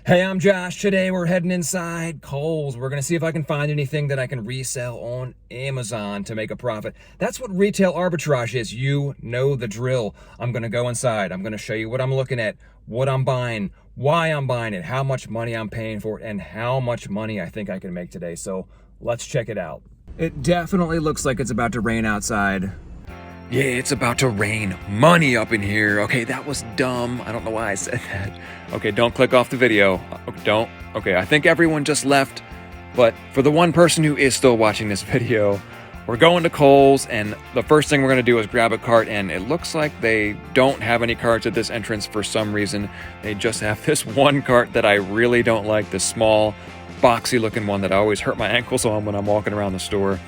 Hey, I'm Josh. Today we're heading inside Kohl's. We're going to see if I can find anything that I can resell on Amazon to make a profit. That's what retail arbitrage is. You know the drill. I'm going to go inside. I'm going to show you what I'm looking at, what I'm buying, why I'm buying it, how much money I'm paying for it, and how much money I think I can make today. So let's check it out. It definitely looks like it's about to rain outside. Yeah, it's about to rain money up in here. Okay, that was dumb. I don't know why I said that. Okay, don't click off the video. Don't. Okay, I think everyone just left. But for the one person who is still watching this video, we're going to Kohl's, and the first thing we're going to do is grab a cart, and it looks like they don't have any carts at this entrance for some reason. They just have this one cart that I really don't like, this small, boxy looking one that I always hurt my ankles on when I'm walking around the store.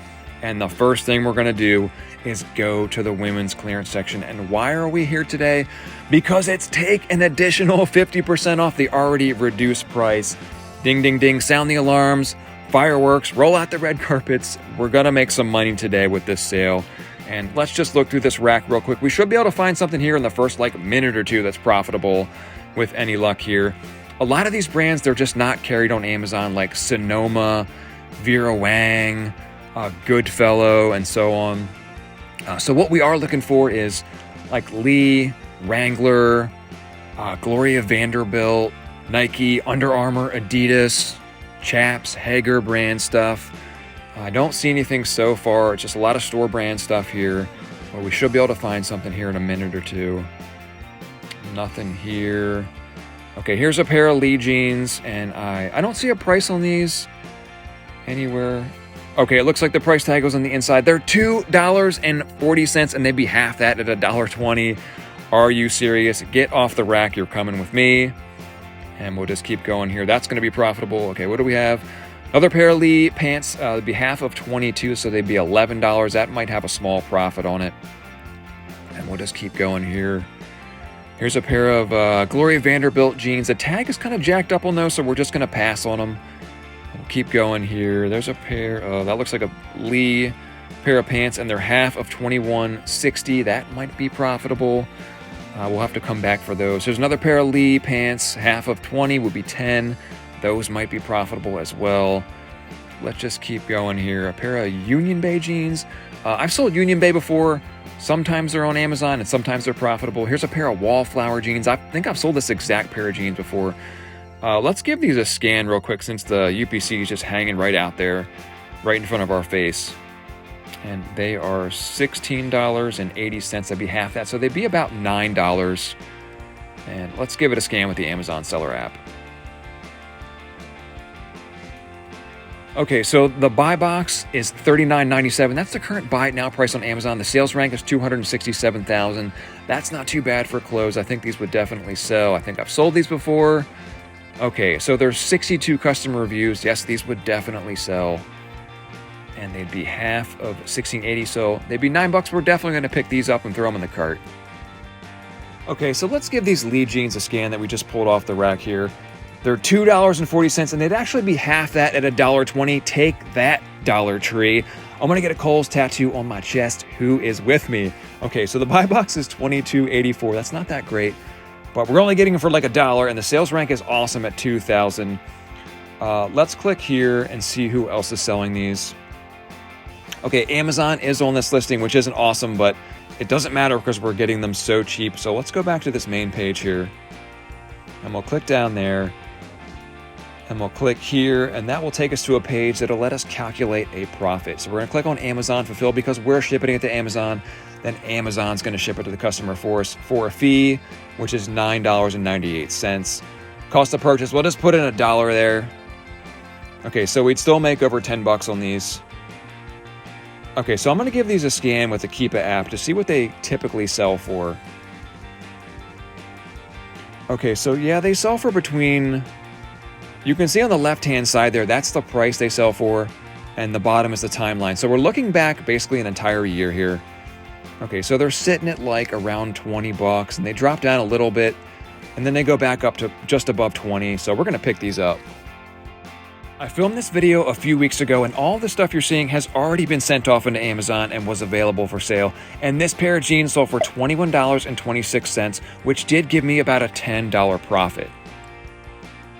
And the first thing we're going to do is go to the women's clearance section. And why are we here today? Because it's take an additional 50% off the already reduced price. Ding, ding, ding, sound the alarms, fireworks, roll out the red carpets. We're going to make some money today with this sale. And let's just look through this rack real quick. We should be able to find something here in the first minute or two that's profitable with any luck here. A lot of these brands, they're just not carried on Amazon, like Sonoma, Vera Wang, Goodfellow, and so on. So what we are looking for is like Lee, Wrangler, Gloria Vanderbilt, Nike, Under Armour, Adidas, Chaps, Hager brand stuff. I don't see anything so far. It's just a lot of store brand stuff here. But we should be able to find something here in a minute or two. Nothing here. Okay, here's a pair of Lee jeans, and I don't see a price on these anywhere. Okay, it looks like the price tag was on the inside. They're $2.40, and they'd be half that at $1.20. Are you serious? Get off the rack. You're coming with me. And we'll just keep going here. That's going to be profitable. Okay, what do we have? Another pair of Lee pants. It'd be half of 22, so they'd be $11. That might have a small profit on it. And we'll just keep going here. Here's a pair of Gloria Vanderbilt jeans. The tag is kind of jacked up on those, so we're just going to pass on them. We'll keep going here. There's a pair of, that looks like a Lee pair of pants, and they're half of $21.60. That might be profitable. We'll have to come back for those. There's another pair of Lee pants, half of 20 would be 10. Those might be profitable as well. Let's just keep going here. A pair of Union Bay jeans. I've sold Union Bay before. Sometimes they're on Amazon and sometimes they're profitable. Here's a pair of Wallflower jeans. I think I've sold this exact pair of jeans before. Let's give these a scan real quick since the UPC is just hanging right out there, right in front of our face. And they are $16.80. That'd be half that. So they'd be about $9. And let's give it a scan with the Amazon seller app. Okay, so the buy box is $39.97. That's the current buy it now price on Amazon. The sales rank is $267,000. That's not too bad for clothes. I think these would definitely sell. I think I've sold these before. Okay, so there's 62 customer reviews. Yes, these would definitely sell. And they'd be half of $16.80, so they'd be $9. We're definitely going to pick these up and throw them in the cart. Okay, so let's give these Lee jeans a scan that we just pulled off the rack here. They're $2.40, and they'd actually be half that at $1.20. Take that, Dollar Tree. I'm going to get a Kohl's tattoo on my chest. Who is with me? Okay, so the buy box is $22.84. That's not that great, but we're only getting them for like $1, and the sales rank is awesome at $2,000. Let's click here and see who else is selling these. Okay, Amazon is on this listing, which isn't awesome, but it doesn't matter because we're getting them so cheap. So let's go back to this main page here, and we'll click down there, and we'll click here, and that will take us to a page that'll let us calculate a profit. So we're going to click on Amazon Fulfill because we're shipping it to Amazon. Then Amazon's going to ship it to the customer for us for a fee, which is $9.98. Cost of purchase, we'll just put in $1 there. Okay, so we'd still make over $10 on these. Okay, so I'm going to give these a scan with the Keepa app to see what they typically sell for. Okay, so yeah, they sell for between... You can see on the left-hand side there, that's the price they sell for, and the bottom is the timeline. So we're looking back basically an entire year here. Okay, so they're sitting at like around $20, and they drop down a little bit, and then they go back up to just above 20, so we're going to pick these up. I filmed this video a few weeks ago, and all the stuff you're seeing has already been sent off into Amazon and was available for sale. And this pair of jeans sold for $21.26, which did give me about a $10 profit.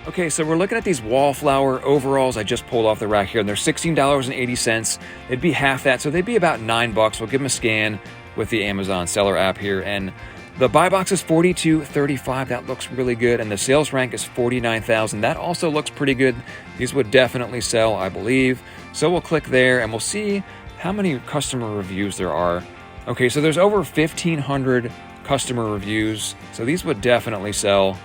Okay, so we're looking at these wallflower overalls I just pulled off the rack here, and they're $16.80. It'd be half that, so they'd be about $9. We'll give them a scan with the Amazon seller app here, and the buy box is $42.35. That looks really good, and the sales rank is $49,000. That also looks pretty good. These would definitely sell, I believe. So we'll click there, and we'll see how many customer reviews there are. Okay, so there's over 1,500 customer reviews, so these would definitely sell.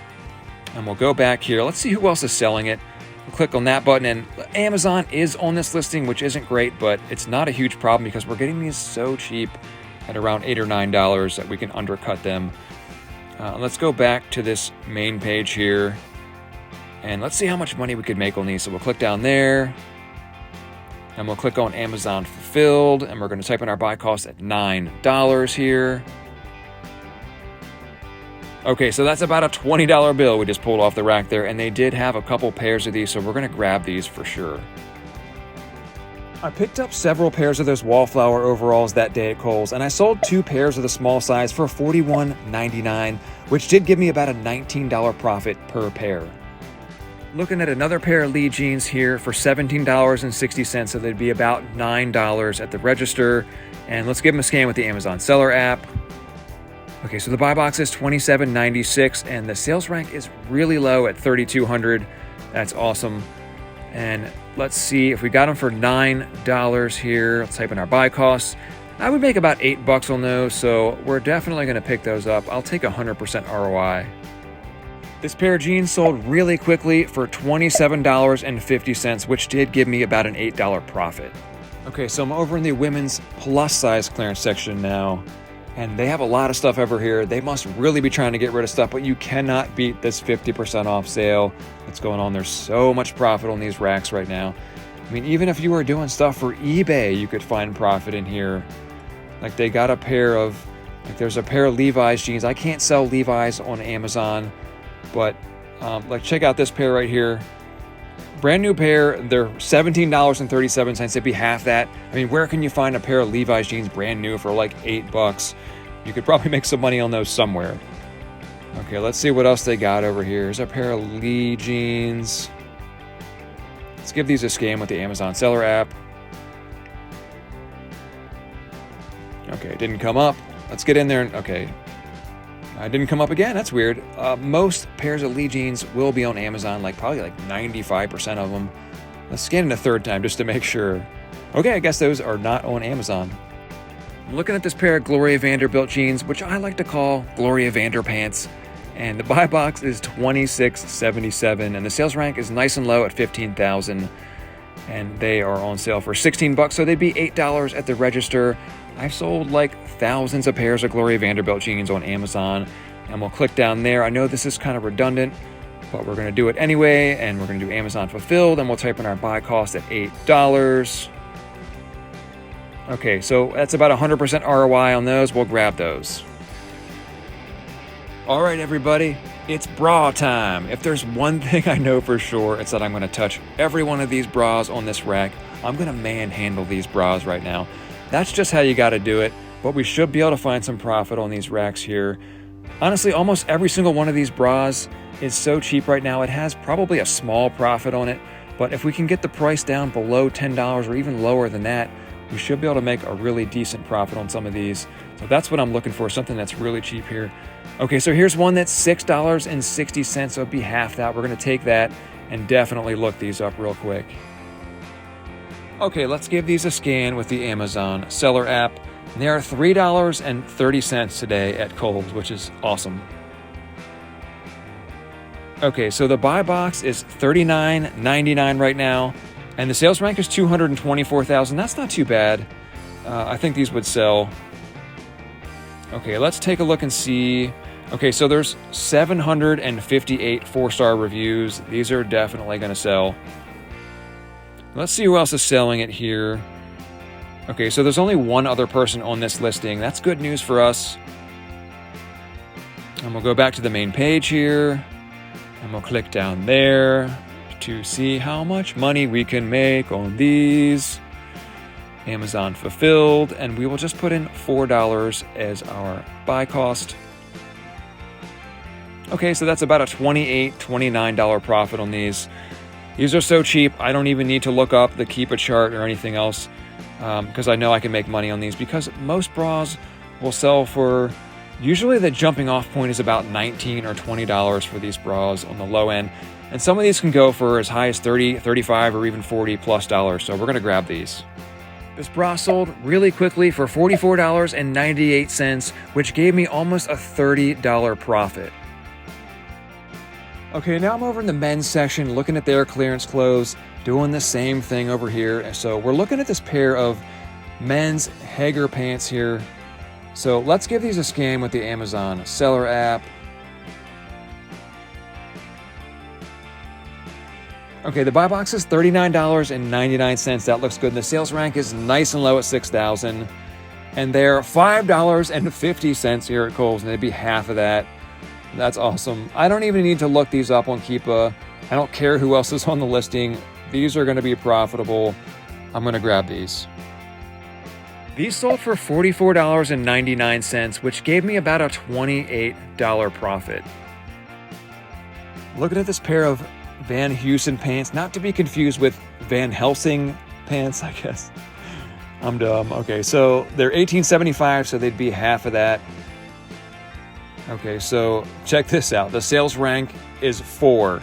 And we'll go back here. Let's see who else is selling it. We'll click on that button, and Amazon is on this listing, which isn't great, but it's not a huge problem because we're getting these so cheap at around $8 or $9 that we can undercut them. Let's go back to this main page here, and let's see how much money we could make on these. So we'll click down there, and we'll click on Amazon Fulfilled, and we're going to type in our buy cost at $9 here. Okay, so that's about a $20 bill we just pulled off the rack there, and they did have a couple pairs of these, so we're going to grab these for sure. I picked up several pairs of those wallflower overalls that day at Kohl's, and I sold 2 pairs of the small size for $41.99, which did give me about a $19 profit per pair. Looking at another pair of Lee jeans here for $17.60, so they'd be about $9 at the register. And let's give them a scan with the Amazon seller app. Okay, so the buy box is $27.96, and the sales rank is really low at $3,200. That's awesome. And let's see if we got them for $9 here. Let's type in our buy costs. I would make about $8 on those, so we're definitely going to pick those up. I'll take 100% ROI. This pair of jeans sold really quickly for $27.50, which did give me about an $8 profit. Okay, so I'm over in the women's plus size clearance section now, and they have a lot of stuff over here. They must really be trying to get rid of stuff, but you cannot beat this 50% off sale that's going on. There's so much profit on these racks right now. I mean, even if you were doing stuff for eBay, you could find profit in here. Like they got a pair of, like there's a pair of Levi's jeans. I can't sell Levi's on Amazon, but like check out this pair right here. Brand new pair, they're $17.37. It'd be half that. I mean, where can you find a pair of Levi's jeans brand new for like $8? You could probably make some money on those somewhere. Okay, let's see what else they got over here. Here's a pair of Lee jeans. Let's give these a scan with the Amazon seller app. Okay, it didn't come up. Let's get in there and, okay. I didn't come up again. That's weird. Most pairs of Lee jeans will be on Amazon, like probably like 95% of them. Let's scan it a third time just to make sure. Okay, I guess those are not on Amazon. I'm looking at this pair of Gloria Vanderbilt jeans, which I like to call Gloria Vanderpants. And the buy box is $26.77, and the sales rank is nice and low at $15,000. And they are on sale for $16, so they'd be $8 at the register. I've sold like thousands of pairs of Gloria Vanderbilt jeans on Amazon, and we'll click down there. I know this is kind of redundant, but we're going to do it anyway, and we're going to do Amazon Fulfilled, and we'll type in our buy cost at $8. Okay, so that's about 100% ROI on those. We'll grab those. All right, everybody, it's bra time. If there's one thing I know for sure, it's that I'm going to touch every one of these bras on this rack. I'm going to manhandle these bras right now. That's just how you got to do it, but we should be able to find some profit on these racks here. Honestly, almost every single one of these bras is so cheap right now, it has probably a small profit on it, but if we can get the price down below $10 or even lower than that, we should be able to make a really decent profit on some of these. So that's what I'm looking for, something that's really cheap here. Okay, so here's one that's $6.60, so it'd be half that. We're going to take that and definitely look these up real quick. Okay, let's give these a scan with the Amazon seller app. They are $3.30 today at Kohl's, which is awesome. Okay, so the buy box is $39.99 right now, and the sales rank is $224,000. That's not too bad. I think these would sell. Okay, let's take a look and see. Okay, so there's 758 4-star reviews. These are definitely going to sell. Let's see who else is selling it here. Okay, so there's only one other person on this listing. That's good news for us. And we'll go back to the main page here, and we'll click down there to see how much money we can make on these. Amazon Fulfilled, and we will just put in $4 as our buy cost. Okay, so that's about a $28, $29 profit on these. These are so cheap, I don't even need to look up the Keepa chart or anything else, because I know I can make money on these, because most bras will sell for, usually the jumping off point is about $19 or $20 for these bras on the low end. And some of these can go for as high as $30, $35, or even $40+. So we're gonna grab these. This bra sold really quickly for $44.98, which gave me almost a $30 profit. Okay, now I'm over in the men's section looking at their clearance clothes, doing the same thing over here. So we're looking at this pair of men's Hager pants here. So let's give these a scan with the Amazon seller app. Okay, the buy box is $39.99. That looks good. And the sales rank is nice and low at $6,000. And they're $5.50 here at Kohl's, and they'd be half of that. That's awesome. I don't even need to look these up on Keepa. I don't care who else is on the listing. These are going to be profitable. I'm going to grab these. These sold for $44.99, which gave me about a $28 profit. Looking at this pair of Van Heusen pants, not to be confused with Van Helsing pants, I guess. I'm dumb. Okay, so they're $18.75, so they'd be half of that. Okay, so check this out. The sales rank is 4.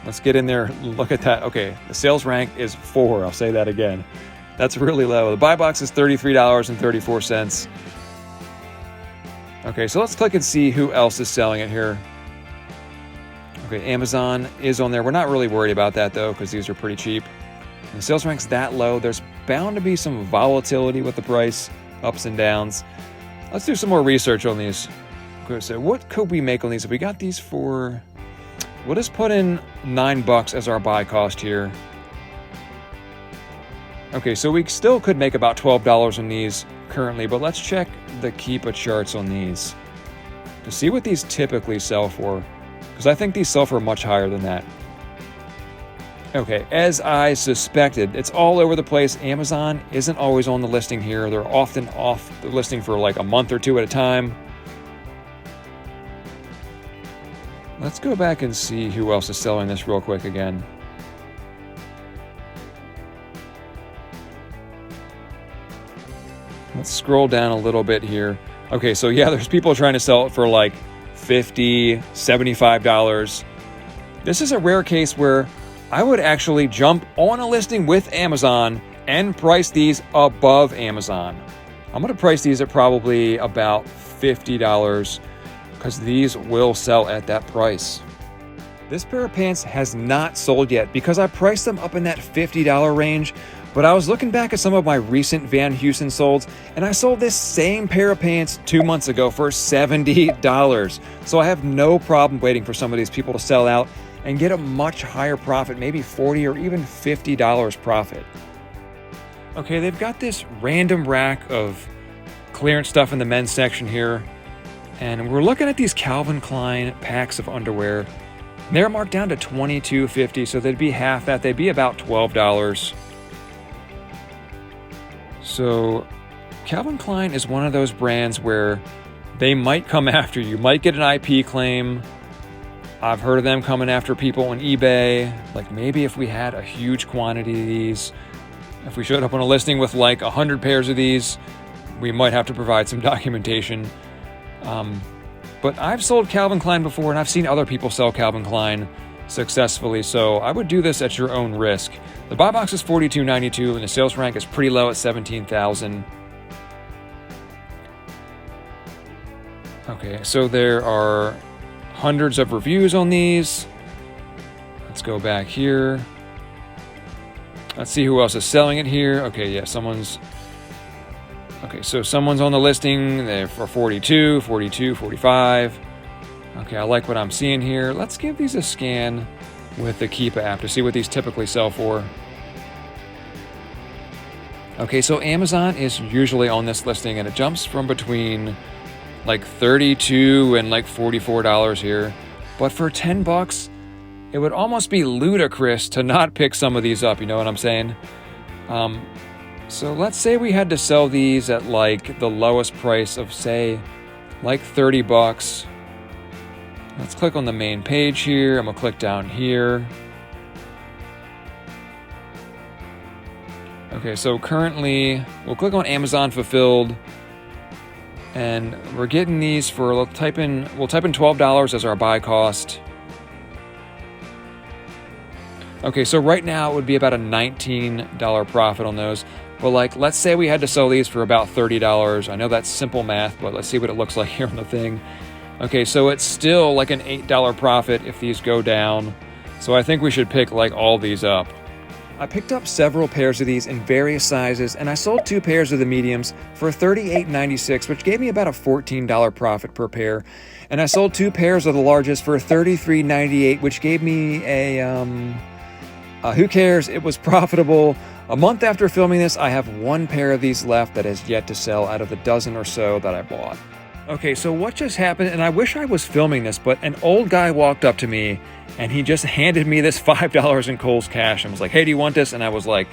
Let's get in there, look at that. Okay, the sales rank is 4. I'll say that again. That's really low. The buy box is $33.34. Okay, so let's click and see who else is selling it here. Okay, Amazon is on there. We're not really worried about that though, because these are pretty cheap. And the sales rank's that low. There's bound to be some volatility with the price, ups and downs. Let's do some more research on these. Okay, so what could we make on these? If we got these for, we'll just put in $9 as our buy cost here. Okay, so we still could make about $12 on these currently, but let's check the Keepa charts on these to see what these typically sell for, because I think these sell for much higher than that. Okay, as I suspected, it's all over the place. Amazon isn't always on the listing here. They're often off the listing for like a month or two at a time. Let's go back and see who else is selling this real quick again. Let's scroll down a little bit here. Okay, so yeah, there's people trying to sell it for like $50, $75. This is a rare case where I would actually jump on a listing with Amazon and price these above Amazon. I'm going to price these at probably about $50 because these will sell at that price. This pair of pants has not sold yet because I priced them up in that $50 range. But I was looking back at some of my recent Van Heusen solds, and I sold this same pair of pants 2 months ago for $70. So I have no problem waiting for some of these people to sell out and get a much higher profit, maybe $40 or even $50 profit. Okay, they've got this random rack of clearance stuff in the men's section here, and we're looking at these Calvin Klein packs of underwear. They're marked down to $22.50, so they'd be half that. They'd be about $12. So Calvin Klein is one of those brands where they might come after you, might get an IP claim. I've heard of them coming after people on eBay. Like maybe if we had a huge quantity of these, if we showed up on a listing with like 100 pairs of these, we might have to provide some documentation. But I've sold Calvin Klein before, and I've seen other people sell Calvin Klein successfully, so I would do this at your own risk. The buy box is $42.92, and the sales rank is pretty low at $17,000. Okay, so there are hundreds of reviews on these. Let's go back here. Let's see who else is selling it here. Okay, yeah, someone's on the listing there for 42, 45. Okay, I like what I'm seeing here. Let's give these a scan with the Keepa app to see what these typically sell for. Okay, so Amazon is usually on this listing, and it jumps from between like $32 and like $44 here. But for $10, it would almost be ludicrous to not pick some of these up, you know what I'm saying? So let's say we had to sell these at like the lowest price of say like $30. Let's click on the main page here. I'm gonna click down here. Okay, so currently we'll click on Amazon fulfilled, and we're getting these for, we'll type in $12 as our buy cost. Okay, so right now it would be about a $19 profit on those. But like, let's say we had to sell these for about $30. I know that's simple math, but let's see what it looks like here on the thing. Okay, so it's still like an $8 profit if these go down. So I think we should pick like all these up. I picked up several pairs of these in various sizes, and I sold 2 pairs of the mediums for $38.96, which gave me about a $14 profit per pair. And I sold 2 pairs of the largest for $33.98, which gave me a, who cares? It was profitable. A month after filming this, I have 1 pair of these left that has yet to sell out of the dozen or so that I bought. Okay, so what just happened, and I wish I was filming this, but an old guy walked up to me and he just handed me this $5 in Kohl's cash and was like, hey, do you want this? And I was like,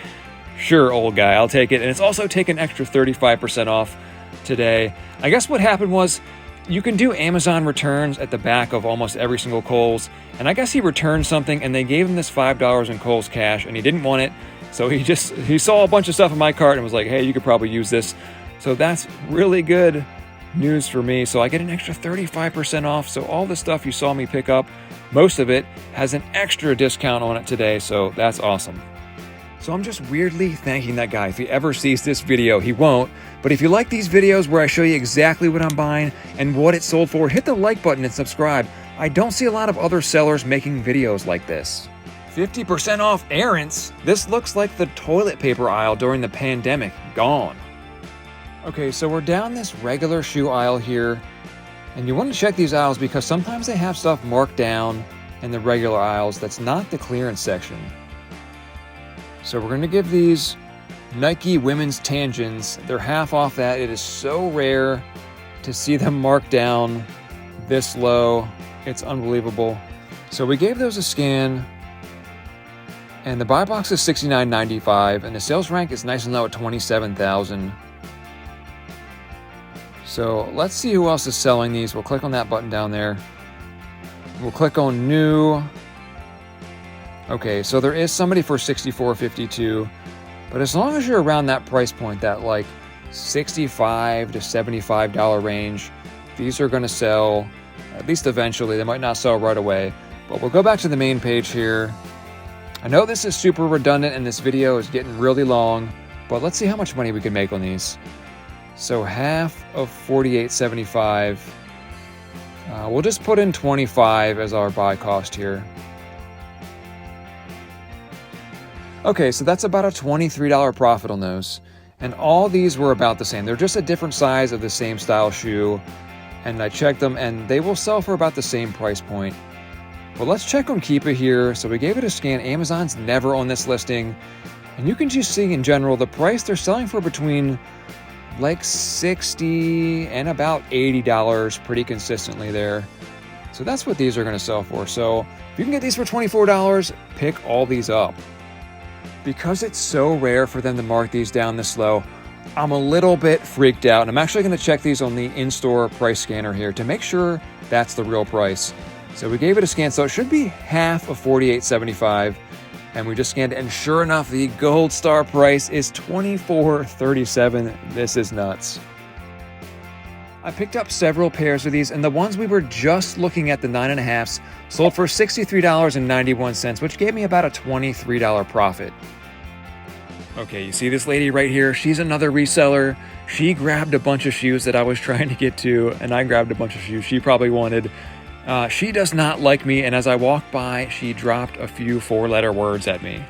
sure, old guy, I'll take it. And it's also taken extra 35% off today. I guess what happened was you can do Amazon returns at the back of almost every single Kohl's. And I guess he returned something and they gave him this $5 in Kohl's cash and he didn't want it. So he saw a bunch of stuff in my cart and was like, hey, you could probably use this. So that's really good news for me. So I get an extra 35% off. So all the stuff you saw me pick up, most of it has an extra discount on it today. So that's awesome. So I'm just weirdly thanking that guy. If he ever sees this video, he won't. But if you like these videos where I show you exactly what I'm buying and what it sold for, hit the like button and subscribe. I don't see a lot of other sellers making videos like this. 50% off errands. This looks like the toilet paper aisle during the pandemic. Gone. Okay, so we're down this regular shoe aisle here, and you want to check these aisles because sometimes they have stuff marked down in the regular aisles that's not the clearance section. So we're going to give these Nike women's Tangens. They're half off that. It is so rare to see them marked down this low. It's unbelievable. So we gave those a scan, and the buy box is $69.95, and the sales rank is nice and low at 27,000. So let's see who else is selling these. We'll click on that button down there. We'll click on new. Okay, so there is somebody for $64.52, but as long as you're around that price point, that like $65 to $75 range, these are going to sell, at least eventually. They might not sell right away, but we'll go back to the main page here. I know this is super redundant and this video is getting really long, but let's see how much money we can make on these. So half of $48.75. We'll just put in $25 as our buy cost here. Okay, so that's about a $23 profit on those. And all these were about the same. They're just a different size of the same style shoe. And I checked them and they will sell for about the same price point. But let's check on Keepa here. So we gave it a scan. Amazon's never on this listing. And you can just see in general, the price they're selling for between like $60 and about $80 pretty consistently there. So that's what these are going to sell for. So if you can get these for $24, pick all these up. Because it's so rare for them to mark these down this low, I'm a little bit freaked out. And I'm actually going to check these on the in-store price scanner here to make sure that's the real price. So we gave it a scan, so it should be half of $48.75. And we just scanned it, and sure enough, the gold star price is $24.37. This is nuts. I picked up several pairs of these, and the ones we were just looking at, the 9.5s, sold for $63.91, which gave me about a $23 profit. Okay, you see this lady right here? She's another reseller. She grabbed a bunch of shoes that I was trying to get to, and I grabbed a bunch of shoes she probably wanted. She does not like me, and as I walked by, she dropped a few 4-letter words at me.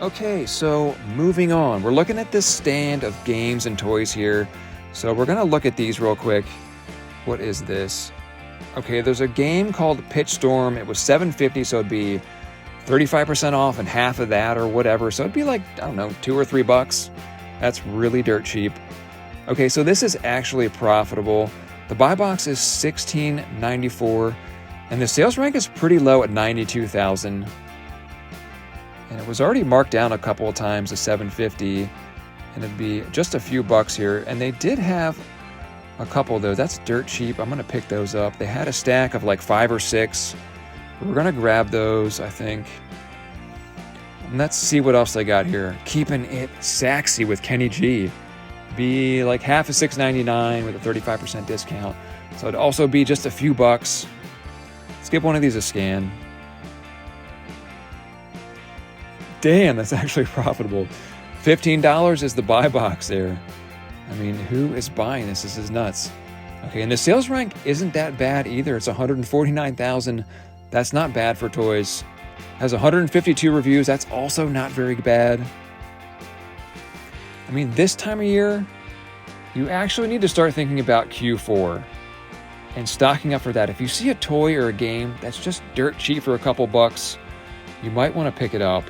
Okay, so moving on. We're looking at this stand of games and toys here. So we're gonna look at these real quick. What is this? Okay, there's a game called Pitch Storm. It was $7.50, so it'd be 35% off and half of that or whatever. So it'd be like, I don't know, $2 or $3. That's really dirt cheap. Okay, so this is actually profitable. The buy box is $16.94, and the sales rank is pretty low at $92,000. And it was already marked down a couple of times to $7.50, and it'd be just a few bucks here. And they did have a couple of those. That's dirt cheap. I'm going to pick those up. They had a stack of like 5 or 6. We're going to grab those, I think. And let's see what else they got here. Keeping it sexy with Kenny G. Be like half of $6.99 with a 35% discount. So it'd also be just a few bucks. Let's give one of these a scan. Damn, that's actually profitable. $15 is the buy box there. I mean, who is buying this? This is nuts. Okay, and the sales rank isn't that bad either. It's 149,000. That's not bad for toys. Has 152 reviews. That's also not very bad. I mean, this time of year, you actually need to start thinking about Q4 and stocking up for that. If you see a toy or a game that's just dirt cheap for a couple bucks, you might want to pick it up.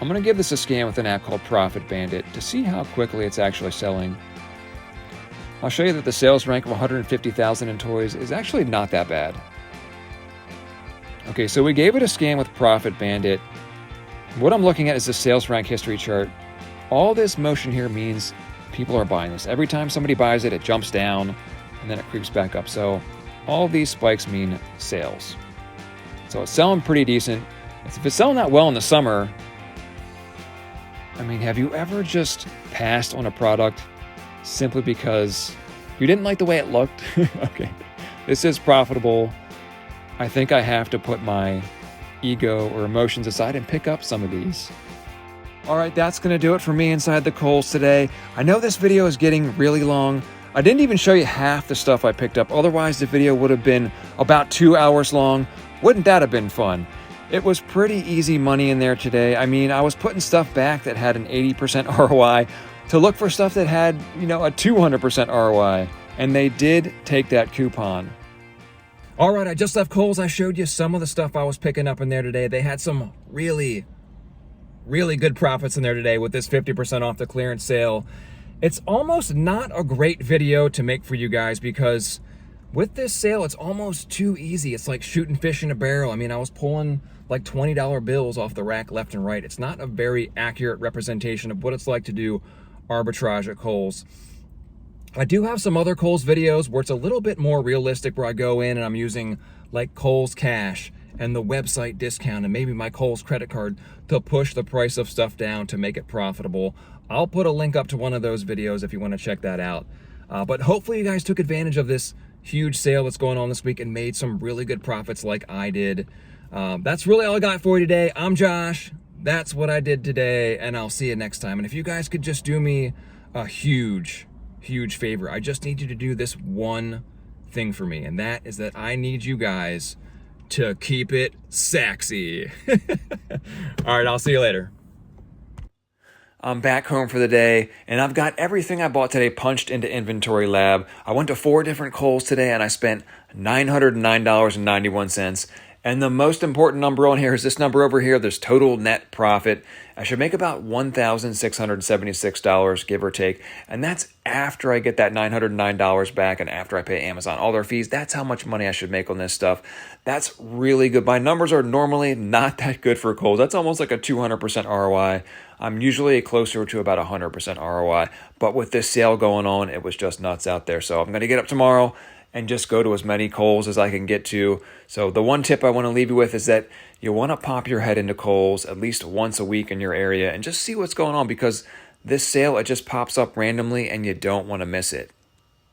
I'm going to give this a scan with an app called Profit Bandit to see how quickly it's actually selling. I'll show you that the sales rank of 150,000 in toys is actually not that bad. Okay, so we gave it a scan with Profit Bandit. What I'm looking at is the sales rank history chart. All this motion here means people are buying this. Every time somebody buys it, it jumps down and then it creeps back up. So all these spikes mean sales. So it's selling pretty decent. If it's selling that well in the summer, I mean, have you ever just passed on a product simply because you didn't like the way it looked? Okay, this is profitable. I think I have to put my ego or emotions aside and pick up some of these. All right, that's going to do it for me inside the Kohl's today. I know this video is getting really long. I didn't even show you half the stuff I picked up. Otherwise, the video would have been about 2 hours long. Wouldn't that have been fun? It was pretty easy money in there today. I mean, I was putting stuff back that had an 80% ROI to look for stuff that had, a 200% ROI. And they did take that coupon. All right, I just left Kohl's. I showed you some of the stuff I was picking up in there today. They had some really good profits in there today with this 50% off the clearance sale. It's almost not a great video to make for you guys because with this sale, it's almost too easy. It's like shooting fish in a barrel. I mean, I was pulling like $20 bills off the rack left and right. It's not a very accurate representation of what it's like to do arbitrage at Kohl's. I do have some other Kohl's videos where it's a little bit more realistic, where I go in and I'm using like Kohl's Cash and the website discount and maybe my Kohl's credit card to push the price of stuff down to make it profitable. I'll put a link up to one of those videos if you want to check that out. But hopefully you guys took advantage of this huge sale that's going on this week and made some really good profits like I did. That's really all I got for you today. I'm Josh. That's what I did today, and I'll see you next time. And if you guys could just do me a huge favor, I just need you to do this one thing for me, and that is that I need you guys to keep it sexy. All right, I'll see you later. I'm back home for the day, and I've got everything I bought today punched into Inventory Lab. I went to 4 different Kohl's today, and I spent $909.91. And the most important number on here is this number over here. There's total net profit. I should make about $1,676, give or take. And that's after I get that $909 back and after I pay Amazon all their fees. That's how much money I should make on this stuff. That's really good. My numbers are normally not that good for Kohl's. That's almost like a 200% ROI. I'm usually closer to about 100% ROI. But with this sale going on, it was just nuts out there. So I'm going to get up tomorrow and just go to as many Kohl's as I can get to. So the one tip I want to leave you with is that you want to pop your head into Kohl's at least once a week in your area and just see what's going on, because this sale, it just pops up randomly and you don't want to miss it.